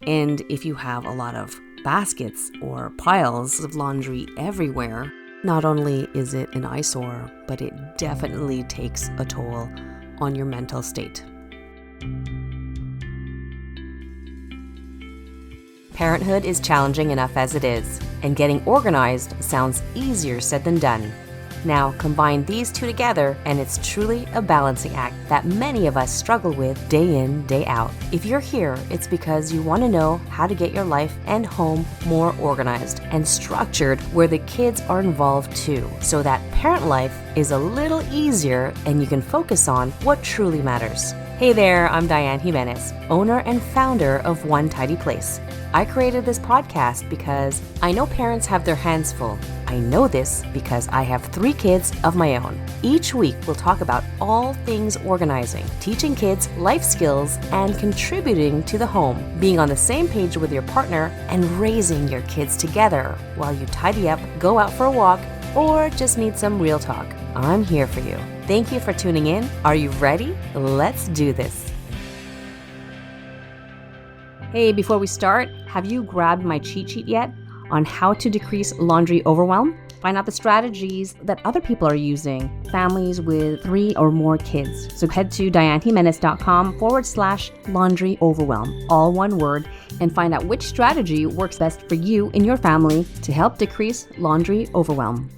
And if you have a lot of baskets or piles of laundry everywhere, not only is it an eyesore, but it definitely takes a toll on your mental state. Parenthood is challenging enough as it is, and getting organized sounds easier said than done. Now, combine these two together, and it's truly a balancing act that many of us struggle with day in, day out. If you're here, it's because you want to know how to get your life and home more organized and structured where the kids are involved too, so that parent life is a little easier and you can focus on what truly matters. Hey there, I'm Dianne 𝘠𝘠𝘠, owner and founder of One Tidy Place. I created this podcast because I know parents have their hands full. I know this because I have 3 kids of my own. Each week, we'll talk about all things organizing, teaching kids life skills, and contributing to the home, being on the same page with your partner, and raising your kids together while you tidy up, go out for a walk, or just need some real talk. I'm here for you. Thank you for tuning in. Are you ready? Let's do this. Hey, before we start, have you grabbed my cheat sheet yet on how to decrease laundry overwhelm? Find out the strategies that other people are using, families with 3 or more kids. So head to diannejimenez.com/laundry overwhelm, all one word, and find out which strategy works best for you and your family to help decrease laundry overwhelm.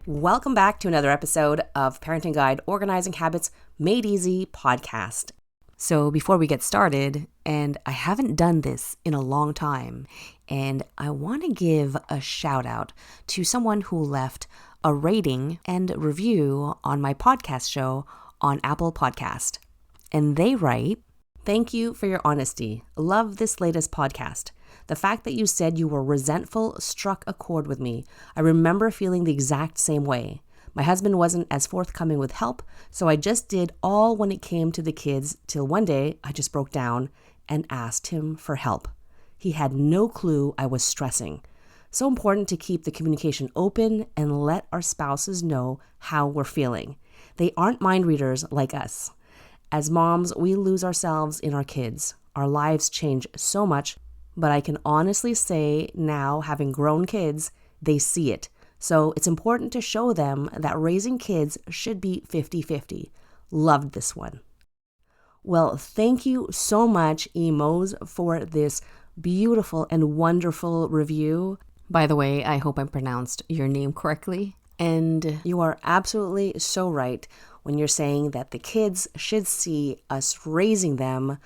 Welcome back to another episode of Parenting Guide Organizing Habits Made Easy podcast. So before we get started, and I haven't done this in a long time, and I want to give a shout out to someone who left a rating and review on my podcast show on Apple Podcast. And they write, "Thank you for your honesty. Love this latest podcast. The fact that you said you were resentful struck a chord with me. I remember feeling the exact same way. My husband wasn't as forthcoming with help, so I just did all when it came to the kids till one day I just broke down and asked him for help. He had no clue I was stressing. So important to keep the communication open and let our spouses know how we're feeling. They aren't mind readers like us. As moms, we lose ourselves in our kids. Our lives change so much, but I can honestly say now, having grown kids, they see it. So it's important to show them that raising kids should be 50-50. Loved this one." Well, thank you so much, Emos, for this beautiful and wonderful review. By the way, I hope I pronounced your name correctly. And you are absolutely so right when you're saying that the kids should see us raising them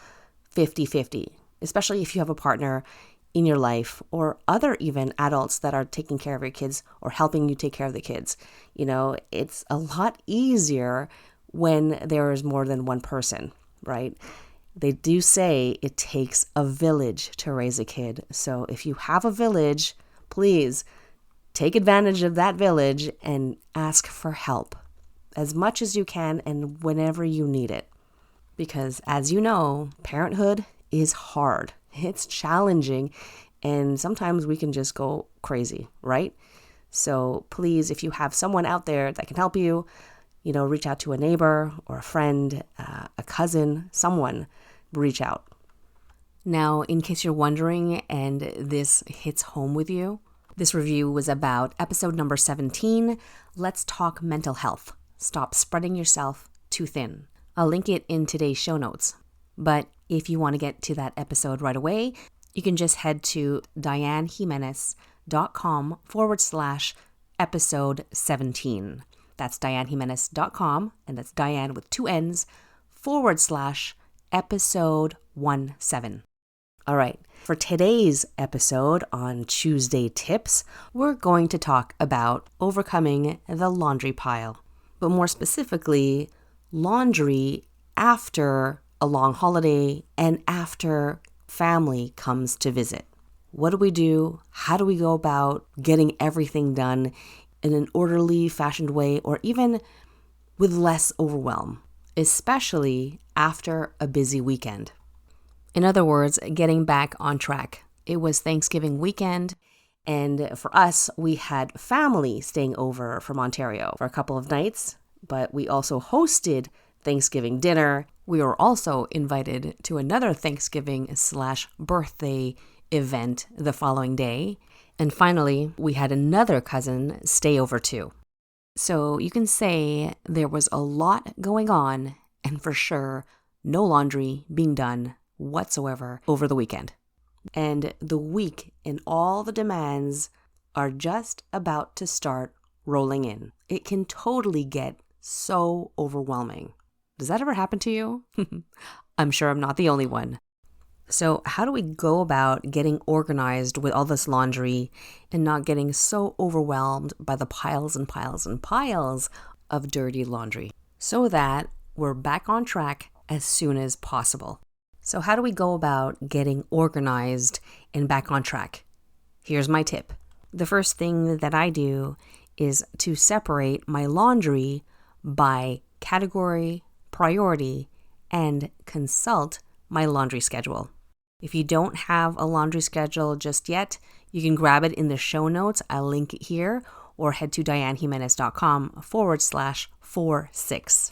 50-50, especially if you have a partner in your life or other even adults that are taking care of your kids or helping you take care of the kids. You know, it's a lot easier when there is more than one person, right? They do say it takes a village to raise a kid. So if you have a village, please take advantage of that village and ask for help as much as you can and whenever you need it. Because as you know, parenthood is hard. It's challenging, and sometimes we can just go crazy, right? So please, if you have someone out there that can help you, reach out to a neighbor or a friend, a cousin, someone, reach out. Now, in case you're wondering and this hits home with you, this review was about episode number 17, Let's Talk Mental Health. Stop spreading yourself too thin. I'll link it in today's show notes. But if you want to get to that episode right away, you can just head to diannejimenez.com/episode 17. That's diannejimenez.com, and that's Dianne with 2 N's, /episode 17. All right, for today's episode on Tuesday Tips, we're going to talk about overcoming the laundry pile, but more specifically, laundry after a long holiday and after family comes to visit. What do we do? How do we go about getting everything done in an orderly, fashioned way, or even with less overwhelm, especially after a busy weekend? In other words, getting back on track. It was Thanksgiving weekend, and for us, we had family staying over from Ontario for a couple of nights, but we also hosted Thanksgiving dinner We were also invited to another Thanksgiving/birthday event the following day. And finally, we had another cousin stay over too. So you can say there was a lot going on, and for sure, no laundry being done whatsoever over the weekend. And the week and all the demands are just about to start rolling in. It can totally get so overwhelming. Does that ever happen to you? I'm sure I'm not the only one. So how do we go about getting organized with all this laundry and not getting so overwhelmed by the piles and piles and piles of dirty laundry so that we're back on track as soon as possible? So how do we go about getting organized and back on track? Here's my tip. The first thing that I do is to separate my laundry by category, priority, and consult my laundry schedule. If you don't have a laundry schedule just yet, you can grab it in the show notes. I'll link it here, or head to diannejimenez.com/46.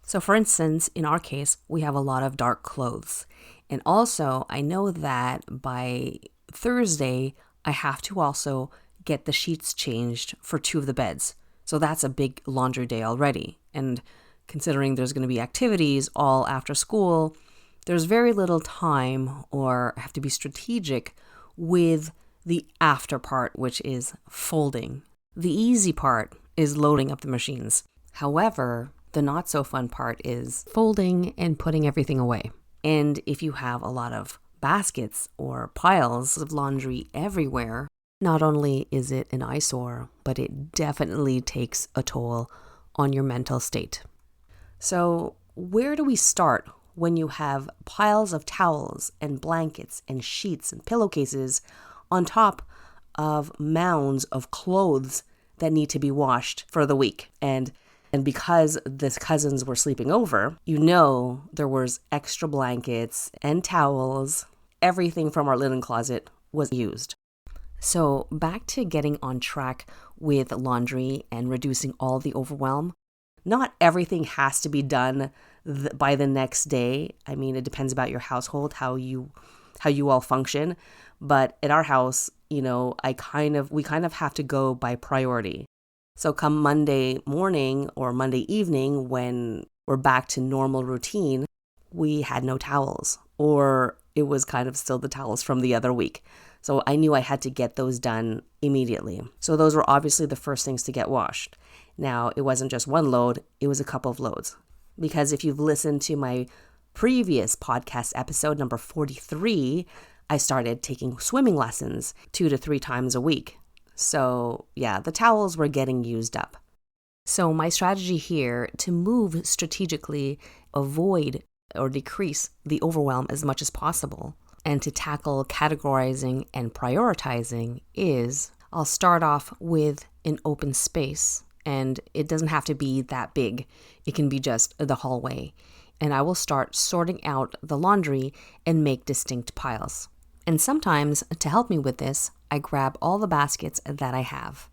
So for instance, in our case, we have a lot of dark clothes. And also, I know that by Thursday, I have to also get the sheets changed for 2 of the beds. So that's a big laundry day already. And considering there's going to be activities all after school, there's very little time, or I have to be strategic with the after part, which is folding. The easy part is loading up the machines. However, the not so fun part is folding and putting everything away. And if you have a lot of baskets or piles of laundry everywhere, not only is it an eyesore, but it definitely takes a toll on your mental state. So where do we start when you have piles of towels and blankets and sheets and pillowcases on top of mounds of clothes that need to be washed for the week? And because the cousins were sleeping over, there was extra blankets and towels. Everything from our linen closet was used. So back to getting on track with laundry and reducing all the overwhelm. Not everything has to be done by the next day. I mean, it depends about your household, how you all function. But at our house, we kind of have to go by priority. So come Monday morning or Monday evening, when we're back to normal routine, we had no towels, or it was kind of still the towels from the other week. So I knew I had to get those done immediately. So those were obviously the first things to get washed. Now, it wasn't just one load, it was a couple of loads. Because if you've listened to my previous podcast episode, number 43, I started taking swimming lessons 2 to 3 times a week. So yeah, the towels were getting used up. So my strategy here to move strategically, avoid or decrease the overwhelm as much as possible, and to tackle categorizing and prioritizing is I'll start off with an open space. And it doesn't have to be that big. It can be just the hallway. And I will start sorting out the laundry and make distinct piles. And sometimes, to help me with this, I grab all the baskets that I have.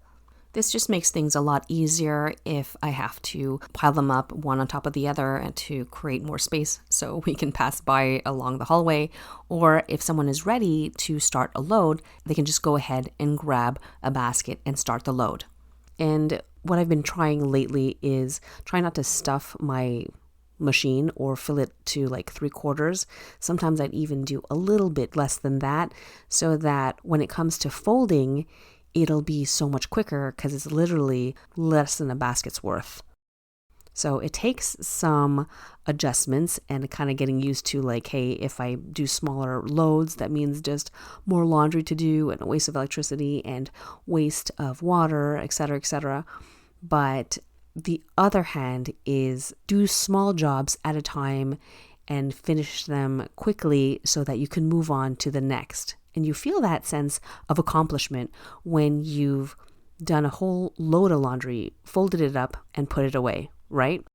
This just makes things a lot easier if I have to pile them up one on top of the other and to create more space so we can pass by along the hallway. Or if someone is ready to start a load, they can just go ahead and grab a basket and start the load. And what I've been trying lately is try not to stuff my machine or fill it to like 3/4. Sometimes I'd even do a little bit less than that, so that when it comes to folding, it'll be so much quicker because it's literally less than a basket's worth. So it takes some adjustments and kind of getting used to like, hey, if I do smaller loads, that means just more laundry to do and a waste of electricity and waste of water, etc., etc. But the other hand is do small jobs at a time and finish them quickly so that you can move on to the next. And you feel that sense of accomplishment when you've done a whole load of laundry, folded it up, and put it away, right?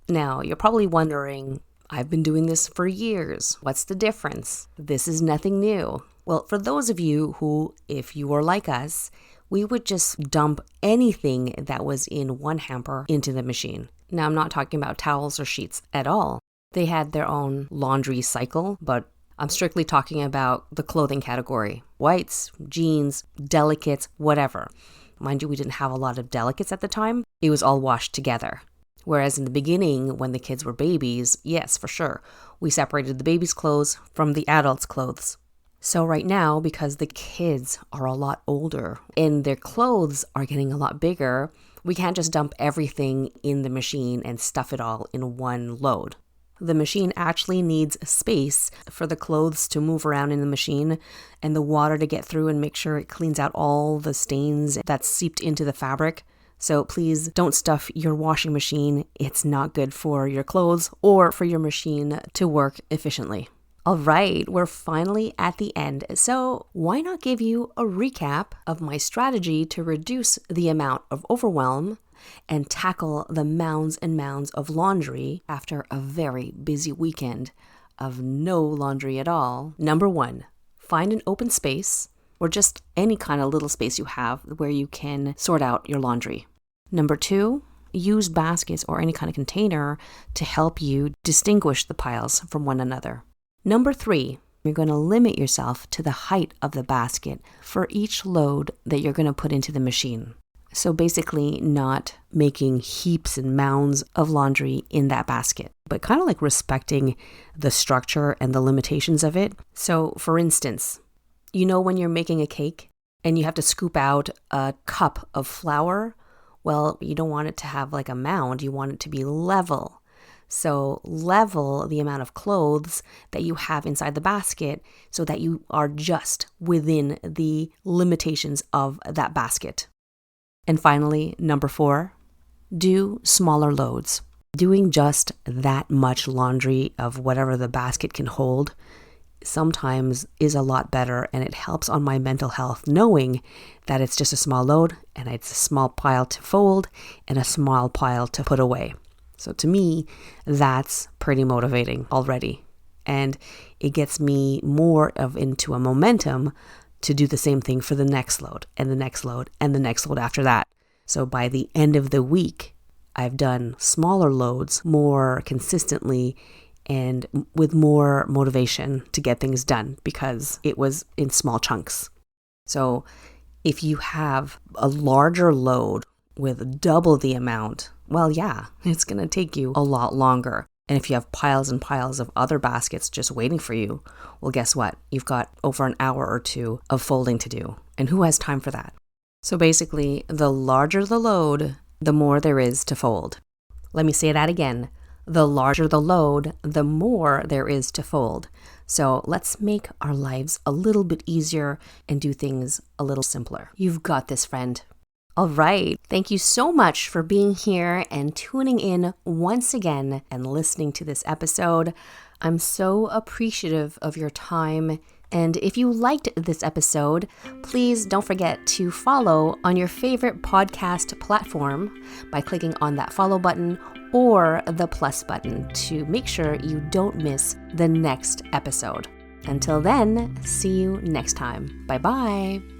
Now, you're probably wondering, I've been doing this for years. What's the difference? This is nothing new. Well, for those of you who, if you were like us, we would just dump anything that was in one hamper into the machine. Now, I'm not talking about towels or sheets at all. They had their own laundry cycle, but I'm strictly talking about the clothing category. Whites, jeans, delicates, whatever. Mind you, we didn't have a lot of delicates at the time. It was all washed together. Whereas in the beginning, when the kids were babies, yes, for sure, we separated the baby's clothes from the adult's clothes. So right now, because the kids are a lot older and their clothes are getting a lot bigger, we can't just dump everything in the machine and stuff it all in one load. The machine actually needs space for the clothes to move around in the machine and the water to get through and make sure it cleans out all the stains that's seeped into the fabric. So please don't stuff your washing machine. It's not good for your clothes or for your machine to work efficiently. All right, we're finally at the end. So why not give you a recap of my strategy to reduce the amount of overwhelm and tackle the mounds and mounds of laundry after a very busy weekend of no laundry at all. Number 1, find an open space or just any kind of little space you have where you can sort out your laundry. Number 2, use baskets or any kind of container to help you distinguish the piles from one another. Number 3, you're going to limit yourself to the height of the basket for each load that you're going to put into the machine. So basically not making heaps and mounds of laundry in that basket, but kind of like respecting the structure and the limitations of it. So for instance, you know when you're making a cake and you have to scoop out a cup of flour? Well, you don't want it to have like a mound. You want it to be level. So level the amount of clothes that you have inside the basket so that you are just within the limitations of that basket. And finally, number 4, do smaller loads. Doing just that much laundry of whatever the basket can hold sometimes is a lot better, and it helps on my mental health knowing that it's just a small load and it's a small pile to fold and a small pile to put away. So to me, that's pretty motivating already. And it gets me more of into a momentum to do the same thing for the next load and the next load and the next load after that. So by the end of the week, I've done smaller loads more consistently and with more motivation to get things done because it was in small chunks. So if you have a larger load with double the amount, well, yeah, it's going to take you a lot longer. And if you have piles and piles of other baskets just waiting for you, well, guess what? You've got over an hour or 2 of folding to do. And who has time for that? So basically, the larger the load, the more there is to fold. Let me say that again. The larger the load, the more there is to fold. So let's make our lives a little bit easier and do things a little simpler. You've got this, friend. All right. Thank you so much for being here and tuning in once again and listening to this episode. I'm so appreciative of your time. And if you liked this episode, please don't forget to follow on your favorite podcast platform by clicking on that follow button or the plus button to make sure you don't miss the next episode. Until then, see you next time. Bye-bye.